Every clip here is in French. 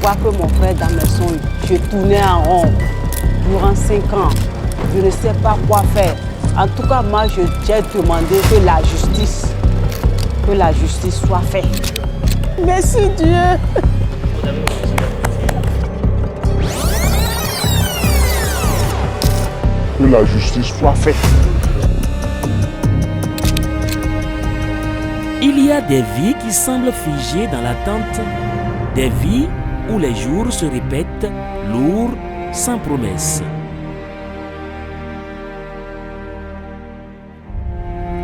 vois que mon frère dans mes songes. Je tournais en rond durant 5 ans. Je ne sais pas quoi faire. En tout cas, moi, j'ai demandé que la justice soit faite. Merci Dieu. Que la justice soit faite. Il y a des vies qui semblent figées dans l'attente, des vies où les jours se répètent, lourds, sans promesse.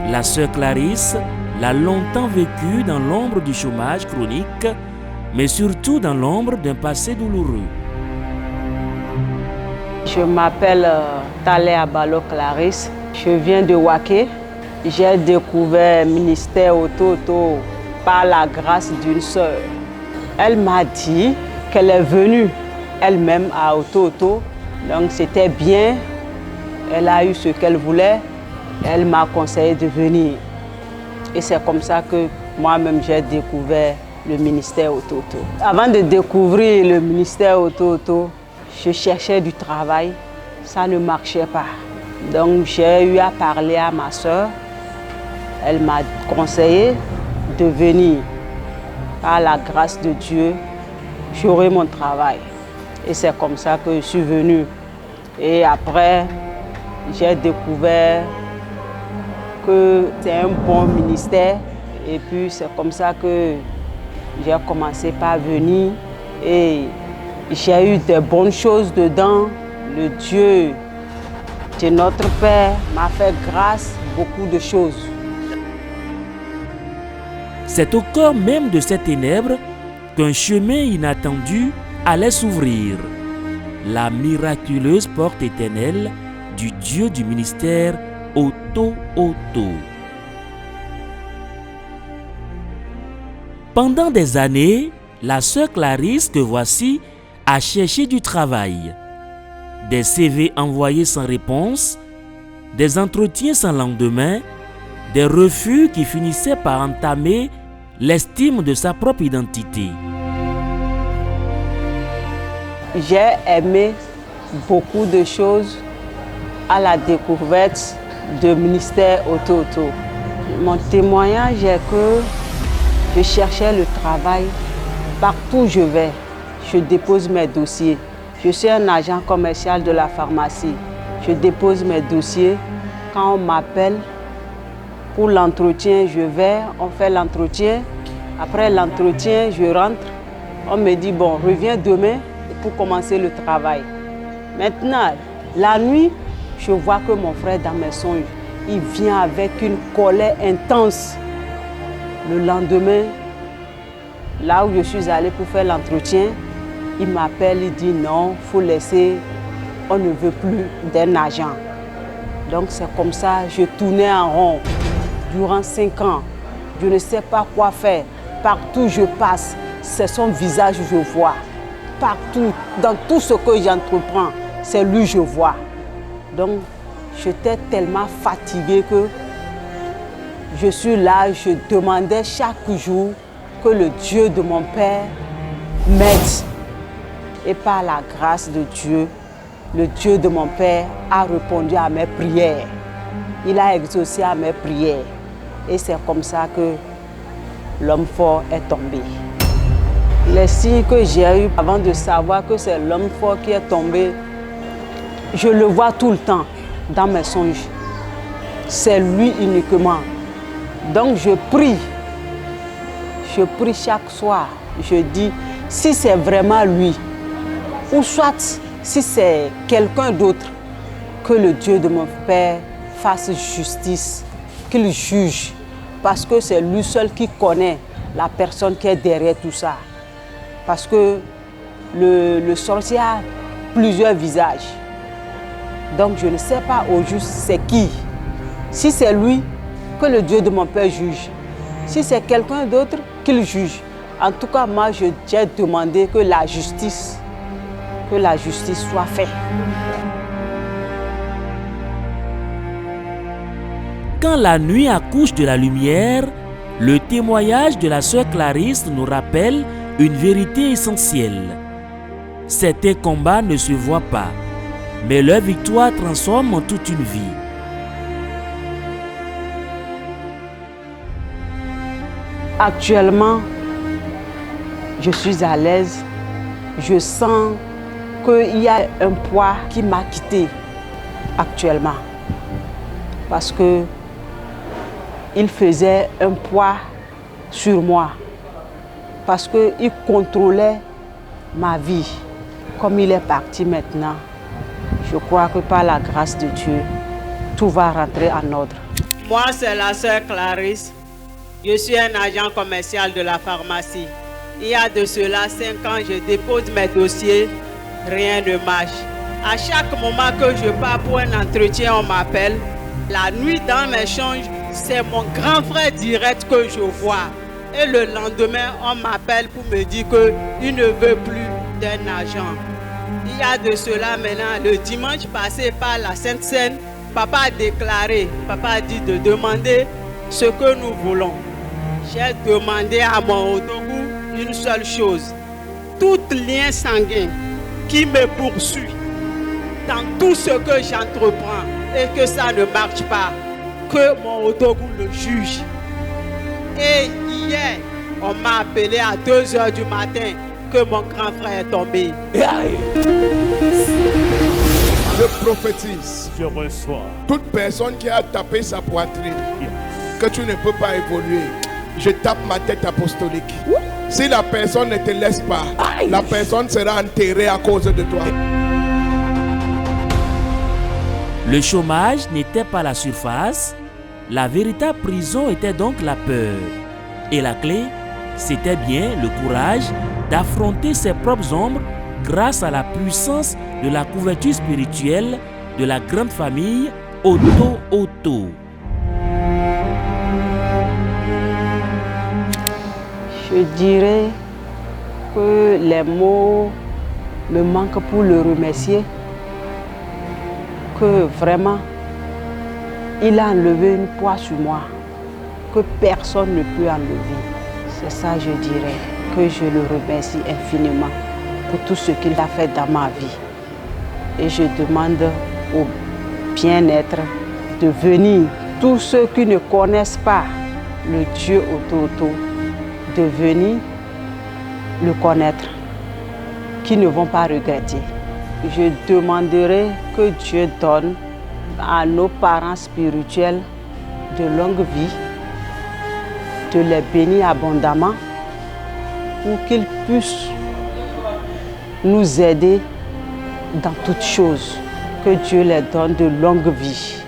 La sœur Clarisse l'a longtemps vécu dans l'ombre du chômage chronique, mais surtout dans l'ombre d'un passé douloureux. Je m'appelle Talé Abalo Clarisse. Je viens de Waké. J'ai découvert le ministère Oto-Oto par la grâce d'une sœur. Elle m'a dit qu'elle est venue elle-même à Oto-Oto. Donc c'était bien. Elle a eu ce qu'elle voulait. Elle m'a conseillé de venir. Et c'est comme ça que moi-même j'ai découvert le ministère Oto-Oto. Avant de découvrir le ministère Oto-Oto, je cherchais du travail. Ça ne marchait pas. Donc j'ai eu à parler à ma soeur. Elle m'a conseillé de venir. Par la grâce de Dieu, j'aurai mon travail. Et c'est comme ça que je suis venue. Et après, j'ai découvert que c'est un bon ministère. Et puis c'est comme ça que j'ai commencé par venir. Et j'ai eu de bonnes choses dedans. Le Dieu de notre Père m'a fait grâce beaucoup de choses. C'est au cœur même de ces ténèbres qu'un chemin inattendu allait s'ouvrir. La miraculeuse porte éternelle du Dieu du ministère Oto-Oto. Pendant des années, la sœur Clarisse que voici a cherché du travail. Des CV envoyés sans réponse, des entretiens sans lendemain, des refus qui finissaient par entamer l'estime de sa propre identité. J'ai aimé beaucoup de choses à la découverte du ministère Oto-Oto. Mon témoignage est que je cherchais le travail partout où je vais. Je dépose mes dossiers. Je suis un agent commercial de la pharmacie. Je dépose mes dossiers. Quand on m'appelle pour l'entretien, je vais, on fait l'entretien. Après l'entretien, je rentre. On me dit, bon, reviens demain pour commencer le travail. Maintenant, la nuit, je vois que mon frère dans mes songes, il vient avec une colère intense. Le lendemain, là où je suis allée pour faire l'entretien, il m'appelle, il dit non, il faut laisser, on ne veut plus d'un agent. Donc c'est comme ça, je tournais en rond durant 5 ans. Je ne sais pas quoi faire. Partout où je passe, c'est son visage que je vois. Partout, dans tout ce que j'entreprends, c'est lui que je vois. Donc j'étais tellement fatiguée que je suis là, je demandais chaque jour que le Dieu de mon Père m'aide. Et par la grâce de Dieu, le Dieu de mon Père a répondu à mes prières. Il a exaucé à mes prières. Et c'est comme ça que l'homme fort est tombé. Les signes que j'ai eus avant de savoir que c'est l'homme fort qui est tombé, je le vois tout le temps dans mes songes. C'est lui uniquement. Donc je prie chaque soir. Je dis, si c'est vraiment lui, ou soit si c'est quelqu'un d'autre, que le Dieu de mon Père fasse justice, qu'il juge, parce que c'est lui seul qui connaît la personne qui est derrière tout ça. Parce que le sorcier a plusieurs visages. Donc je ne sais pas au juste c'est qui. Si c'est lui, que le Dieu de mon Père juge. Si c'est quelqu'un d'autre, qu'il juge. En tout cas, moi, j'ai demandé que la justice soit faite. Quand la nuit accouche de la lumière, le témoignage de la sœur Clarisse nous rappelle une vérité essentielle. certains combats ne se voient pas, mais leur victoire transforme toute une vie. Actuellement, je suis à l'aise. Je sens qu'il y a un poids qui m'a quitté actuellement. Parce que il faisait un poids sur moi. Parce qu'il contrôlait ma vie. Comme il est parti maintenant, je crois que par la grâce de Dieu, tout va rentrer en ordre. Moi, c'est la sœur Clarisse. Je suis un agent commercial de la pharmacie. Il y a de cela 5 ans, je dépose mes dossiers, rien ne marche. À chaque moment que je pars pour un entretien, on m'appelle. La nuit dans mes changes, c'est mon grand frère direct que je vois. Et le lendemain, on m'appelle pour me dire qu'il ne veut plus d'un agent. Il y a de cela maintenant, le dimanche passé par la Sainte Seine, papa a déclaré, papa a dit de demander ce que nous voulons. J'ai demandé à mon Otogu une seule chose. Tout lien sanguin qui me poursuit dans tout ce que j'entreprends et que ça ne marche pas, que mon Otogu le juge. Et hier, on m'a appelé à 2 h du matin que mon grand frère est tombé. Je prophétise. Je reçois. Toute personne qui a tapé sa poitrine, que tu ne peux pas évoluer, je tape ma tête apostolique. Si la personne ne te laisse pas, la personne sera enterrée à cause de toi. Le chômage n'était pas la surface, la véritable prison était donc la peur. Et la clé, c'était bien le courage d'affronter ses propres ombres grâce à la puissance de la couverture spirituelle de la grande famille Oto-Oto. Je dirais que les mots me manquent pour le remercier. Que vraiment, il a enlevé une poids sur moi que personne ne peut enlever. C'est ça, je dirais, que je le remercie infiniment pour tout ce qu'il a fait dans ma vie. Et je demande au bien-être de venir, tous ceux qui ne connaissent pas le Dieu Oto-Oto, de venir le connaître, qui ne vont pas regretter. Je demanderai que Dieu donne à nos parents spirituels de longue vie, de les bénir abondamment pour qu'ils puissent nous aider dans toutes choses. Que Dieu les donne de longue vie.